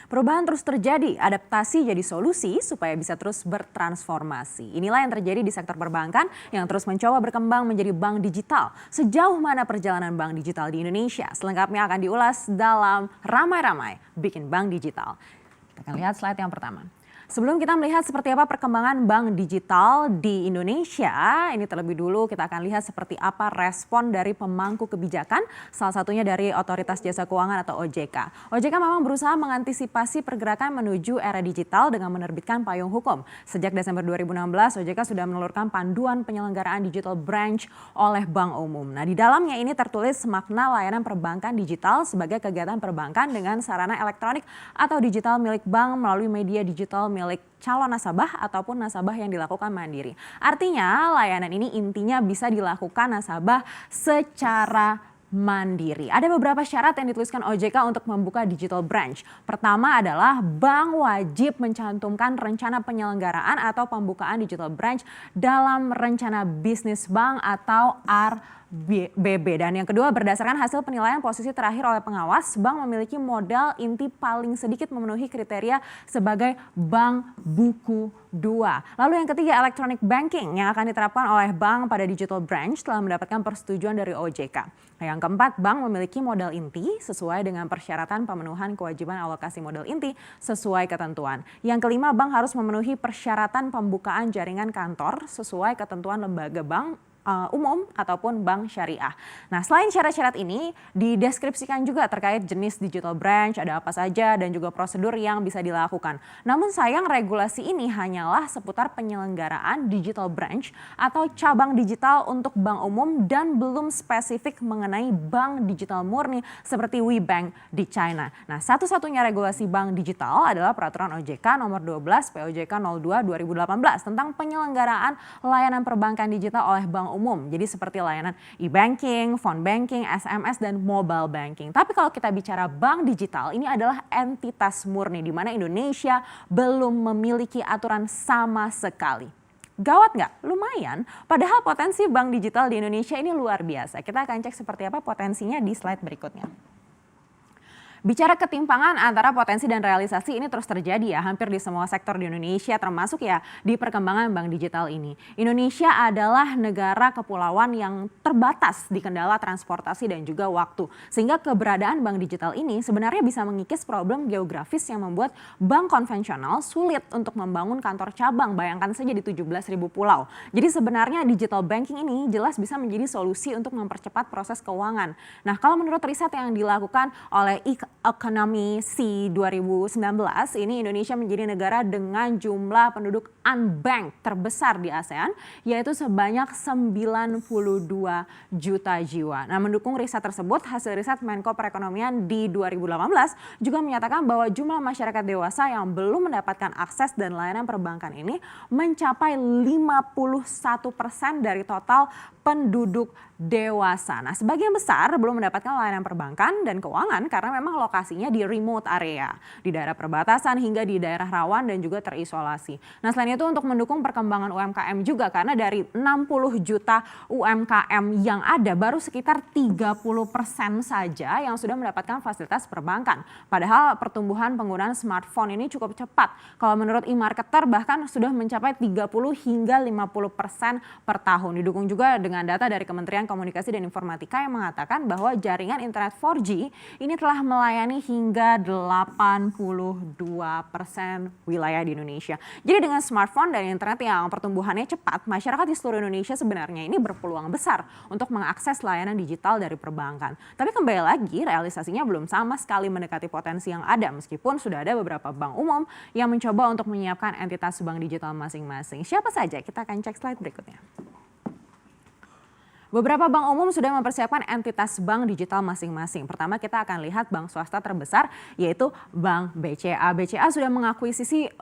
Perubahan terus terjadi, adaptasi jadi solusi supaya bisa terus bertransformasi. Inilah yang terjadi di sektor perbankan yang terus mencoba berkembang menjadi bank digital. Sejauh mana perjalanan bank digital di Indonesia? Selengkapnya akan diulas dalam Ramai-Ramai Bikin Bank Digital. Kita akan lihat slide yang pertama. Sebelum kita melihat seperti apa perkembangan bank digital di Indonesia, ini terlebih dulu kita akan lihat seperti apa respon dari pemangku kebijakan, salah satunya dari Otoritas Jasa Keuangan atau OJK. OJK memang berusaha mengantisipasi pergerakan menuju era digital dengan menerbitkan payung hukum. Sejak Desember 2016, OJK sudah menelurkan panduan penyelenggaraan digital branch oleh Bank Umum. Nah, di dalamnya ini tertulis makna layanan perbankan digital sebagai kegiatan perbankan dengan sarana elektronik atau digital milik bank melalui media digital milik calon nasabah ataupun nasabah yang dilakukan mandiri. Artinya layanan ini intinya bisa dilakukan nasabah secara mandiri. Ada beberapa syarat yang dituliskan OJK untuk membuka digital branch. Pertama adalah bank wajib mencantumkan rencana penyelenggaraan atau pembukaan digital branch dalam rencana bisnis bank atau RBB. Dan yang kedua, berdasarkan hasil penilaian posisi terakhir oleh pengawas, bank memiliki modal inti paling sedikit memenuhi kriteria sebagai bank buku 2. Lalu yang ketiga, electronic banking yang akan diterapkan oleh bank pada digital branch telah mendapatkan persetujuan dari OJK. Nah, yang keempat, bank memiliki modal inti sesuai dengan persyaratan pemenuhan kewajiban alokasi modal inti sesuai ketentuan. Yang kelima, bank harus memenuhi persyaratan pembukaan jaringan kantor sesuai ketentuan lembaga bank umum ataupun bank syariah. Nah, selain syarat-syarat ini dideskripsikan juga terkait jenis digital branch, ada apa saja dan juga prosedur yang bisa dilakukan. Namun sayang regulasi ini hanyalah seputar penyelenggaraan digital branch atau cabang digital untuk bank umum dan belum spesifik mengenai bank digital murni seperti WeBank di China. Nah, satu-satunya regulasi bank digital adalah peraturan OJK nomor 12 POJK 02 2018 tentang penyelenggaraan layanan perbankan digital oleh bank umum. Jadi seperti layanan e-banking, phone banking, SMS, dan mobile banking. Tapi kalau kita bicara bank digital, ini adalah entitas murni di mana Indonesia belum memiliki aturan sama sekali. Gawat nggak? Lumayan. Padahal potensi bank digital di Indonesia ini luar biasa. Kita akan cek seperti apa potensinya di slide berikutnya. Bicara ketimpangan antara potensi dan realisasi ini terus terjadi ya hampir di semua sektor di Indonesia termasuk ya di perkembangan bank digital ini. Indonesia adalah negara kepulauan yang terbatas di kendala transportasi dan juga waktu. Sehingga keberadaan bank digital ini sebenarnya bisa mengikis problem geografis yang membuat bank konvensional sulit untuk membangun kantor cabang. Bayangkan saja di 17.000 pulau. Jadi sebenarnya digital banking ini jelas bisa menjadi solusi untuk mempercepat proses keuangan. Nah, kalau menurut riset yang dilakukan oleh Economy C 2019, ini Indonesia menjadi negara dengan jumlah penduduk unbanked terbesar di ASEAN, yaitu sebanyak 92 juta jiwa. Nah, mendukung riset tersebut, hasil riset Menko Perekonomian di 2018 juga menyatakan bahwa jumlah masyarakat dewasa yang belum mendapatkan akses dan layanan perbankan ini mencapai 51% dari total penduduk dewasa. Nah, sebagian besar belum mendapatkan layanan perbankan dan keuangan karena memang lokasinya di remote area, di daerah perbatasan hingga di daerah rawan dan juga terisolasi. Nah, selain itu untuk mendukung perkembangan UMKM juga karena dari 60 juta UMKM yang ada baru sekitar 30% saja yang sudah mendapatkan fasilitas perbankan. Padahal pertumbuhan penggunaan smartphone ini cukup cepat. Kalau menurut eMarketer bahkan sudah mencapai 30 hingga 50% per tahun. Didukung juga dengan data dari Kementerian Komunikasi dan Informatika yang mengatakan bahwa jaringan internet 4G ini telah melayani hingga 82% wilayah di Indonesia. Jadi dengan smartphone dan internet yang pertumbuhannya cepat, masyarakat di seluruh Indonesia sebenarnya ini berpeluang besar untuk mengakses layanan digital dari perbankan. Tapi kembali lagi, realisasinya belum sama sekali mendekati potensi yang ada meskipun sudah ada beberapa bank umum yang mencoba untuk menyiapkan entitas bank digital masing-masing. Siapa saja? Kita akan cek slide berikutnya. Beberapa bank umum sudah mempersiapkan entitas bank digital masing-masing. Pertama kita akan lihat bank swasta terbesar yaitu Bank BCA. BCA sudah mengakuisisi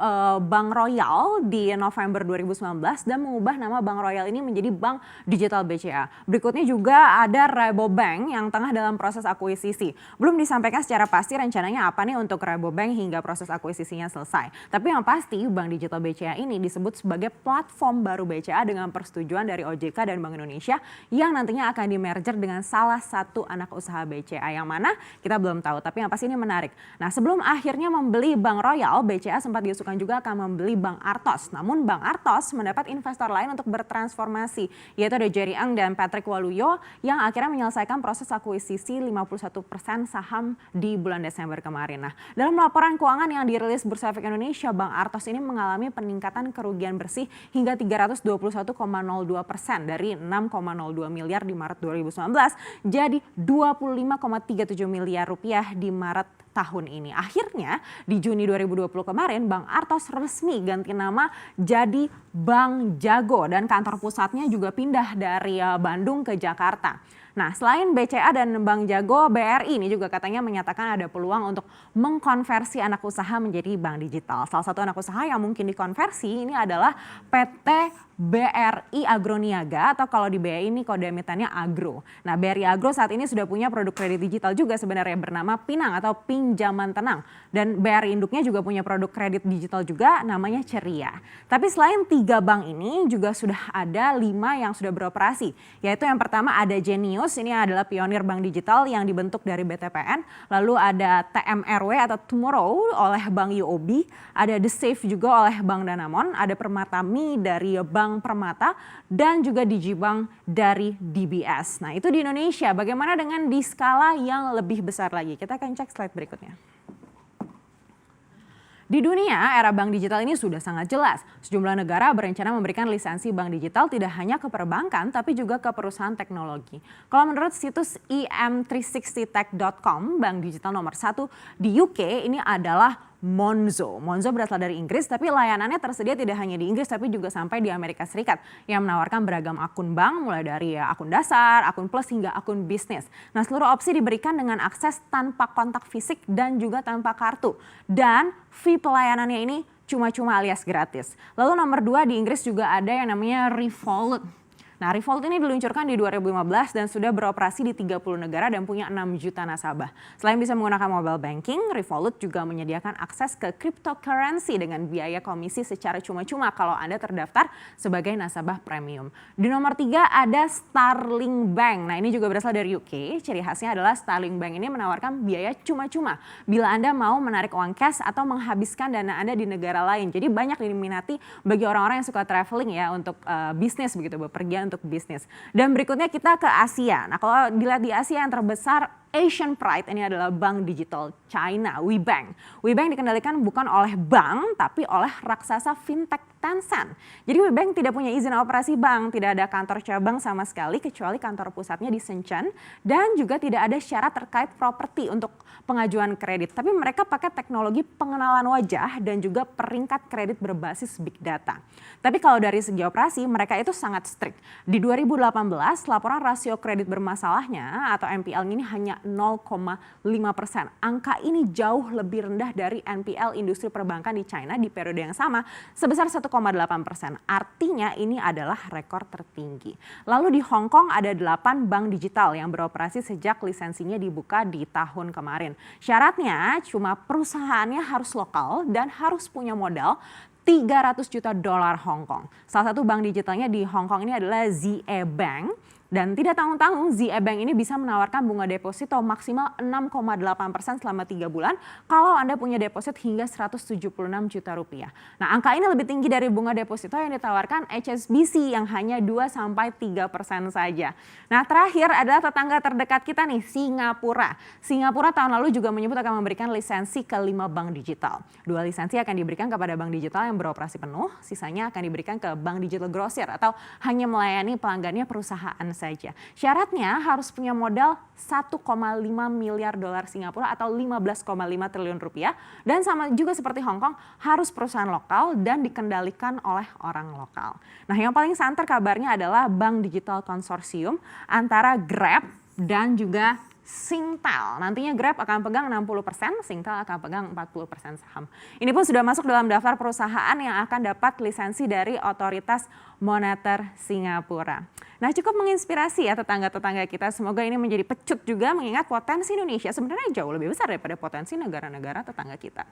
Bank Royal di November 2019 dan mengubah nama Bank Royal ini menjadi Bank Digital BCA. Berikutnya juga ada Rabobank yang tengah dalam proses akuisisi. Belum disampaikan secara pasti rencananya apa nih untuk Rabobank hingga proses akuisisinya selesai. Tapi yang pasti Bank Digital BCA ini disebut sebagai platform baru BCA dengan persetujuan dari OJK dan Bank Indonesia yang nantinya akan di-merger dengan salah satu anak usaha BCA. Yang mana kita belum tahu, tapi yang pasti ini menarik. Nah, sebelum akhirnya membeli Bank Royal, BCA sempat diusulkan juga akan membeli Bank Artos. Namun Bank Artos mendapat investor lain untuk bertransformasi, yaitu ada Jerry Ang dan Patrick Waluyo yang akhirnya menyelesaikan proses akuisisi 51% saham di bulan Desember kemarin. Nah, dalam laporan keuangan yang dirilis Bursa Efek Indonesia, Bank Artos ini mengalami peningkatan kerugian bersih hingga 321,02% dari 6,02 miliar di Maret 2019 jadi 25,37 miliar rupiah di Maret tahun ini. Akhirnya di Juni 2020 kemarin Bank Artos resmi ganti nama jadi Bank Jago dan kantor pusatnya juga pindah dari Bandung ke Jakarta. Nah, selain BCA dan Bank Jago, BRI ini juga katanya menyatakan ada peluang untuk mengkonversi anak usaha menjadi bank digital. Salah satu anak usaha yang mungkin dikonversi ini adalah PT BRI Agroniaga atau kalau di BRI ini kode emitennya Agro. Nah, BRI Agro saat ini sudah punya produk kredit digital juga sebenarnya bernama Pinang atau Pinjaman Tenang. Dan BRI induknya juga punya produk kredit digital juga namanya Ceria. Tapi selain 3 bank ini juga sudah ada 5 yang sudah beroperasi. Yaitu yang pertama ada Genius, ini adalah pionir bank digital yang dibentuk dari BTPN. Lalu ada TMRW atau Tomorrow oleh Bank UOB. Ada The Safe juga oleh Bank Danamon. Ada Permatami dari Bank Permata dan juga Digibank dari DBS. Nah, itu di Indonesia. Bagaimana dengan di skala yang lebih besar lagi? Kita akan cek slide berikutnya. Di dunia, era bank digital ini sudah sangat jelas. Sejumlah negara berencana memberikan lisensi bank digital tidak hanya ke perbankan, tapi juga ke perusahaan teknologi. Kalau menurut situs em360tech.com, bank digital nomor 1 di UK ini adalah Monzo. Monzo berasal dari Inggris, tapi layanannya tersedia tidak hanya di Inggris, tapi juga sampai di Amerika Serikat yang menawarkan beragam akun bank, mulai dari akun dasar, akun plus, hingga akun bisnis. Nah, seluruh opsi diberikan dengan akses tanpa kontak fisik dan juga tanpa kartu. Dan fee pelayanannya ini cuma-cuma alias gratis. Lalu nomor 2 di Inggris juga ada yang namanya Revolut. Nah, Revolut ini diluncurkan di 2015 dan sudah beroperasi di 30 negara dan punya 6 juta nasabah. Selain bisa menggunakan mobile banking, Revolut juga menyediakan akses ke cryptocurrency dengan biaya komisi secara cuma-cuma kalau Anda terdaftar sebagai nasabah premium. Di nomor 3 ada Starling Bank. Nah, ini juga berasal dari UK. Ciri khasnya adalah Starling Bank ini menawarkan biaya cuma-cuma bila Anda mau menarik uang cash atau menghabiskan dana Anda di negara lain. Jadi banyak diminati bagi orang-orang yang suka traveling ya untuk bisnis begitu, bepergian untuk bisnis. Dan berikutnya kita ke Asia. Nah, kalau dilihat di Asia yang terbesar Asian Pride ini adalah bank digital China, WeBank. WeBank dikendalikan bukan oleh bank tapi oleh raksasa fintech Tencent. Jadi WeBank tidak punya izin operasi bank, tidak ada kantor cabang sama sekali kecuali kantor pusatnya di Shenzhen dan juga tidak ada syarat terkait properti untuk pengajuan kredit. Tapi mereka pakai teknologi pengenalan wajah dan juga peringkat kredit berbasis big data. Tapi kalau dari segi operasi mereka itu sangat strict. Di 2018 laporan rasio kredit bermasalahnya atau NPL ini hanya 0,5%. Angka ini jauh lebih rendah dari NPL industri perbankan di China di periode yang sama sebesar 1,8%. Artinya ini adalah rekor tertinggi. Lalu di Hong Kong ada 8 bank digital yang beroperasi sejak lisensinya dibuka di tahun kemarin. Syaratnya cuma perusahaannya harus lokal dan harus punya modal 300 juta dolar Hong Kong. Salah satu bank digitalnya di Hong Kong ini adalah ZA Bank. Dan tidak tanggung-tanggung ZA Bank ini bisa menawarkan bunga deposito maksimal 6,8% selama 3 bulan kalau Anda punya deposit hingga 176 juta rupiah. Nah, angka ini lebih tinggi dari bunga deposito yang ditawarkan HSBC yang hanya 2-3% saja. Nah, terakhir adalah tetangga terdekat kita nih, Singapura. Singapura tahun lalu juga menyebut akan memberikan lisensi ke 5 bank digital. 2 lisensi akan diberikan kepada bank digital yang beroperasi penuh, sisanya akan diberikan ke bank digital grosir atau hanya melayani pelanggannya perusahaan saja. Syaratnya harus punya modal 1,5 miliar dolar Singapura atau 15,5 triliun rupiah dan sama juga seperti Hong Kong harus perusahaan lokal dan dikendalikan oleh orang lokal. Nah, yang paling santer kabarnya adalah bank digital konsorsium antara Grab dan juga Singtel. Nantinya Grab akan pegang 60%, Singtel akan pegang 40% saham. Ini pun sudah masuk dalam daftar perusahaan yang akan dapat lisensi dari Otoritas Moneter Singapura. Nah, cukup menginspirasi ya tetangga-tetangga kita. Semoga ini menjadi pecut juga mengingat potensi Indonesia sebenarnya jauh lebih besar daripada potensi negara-negara tetangga kita.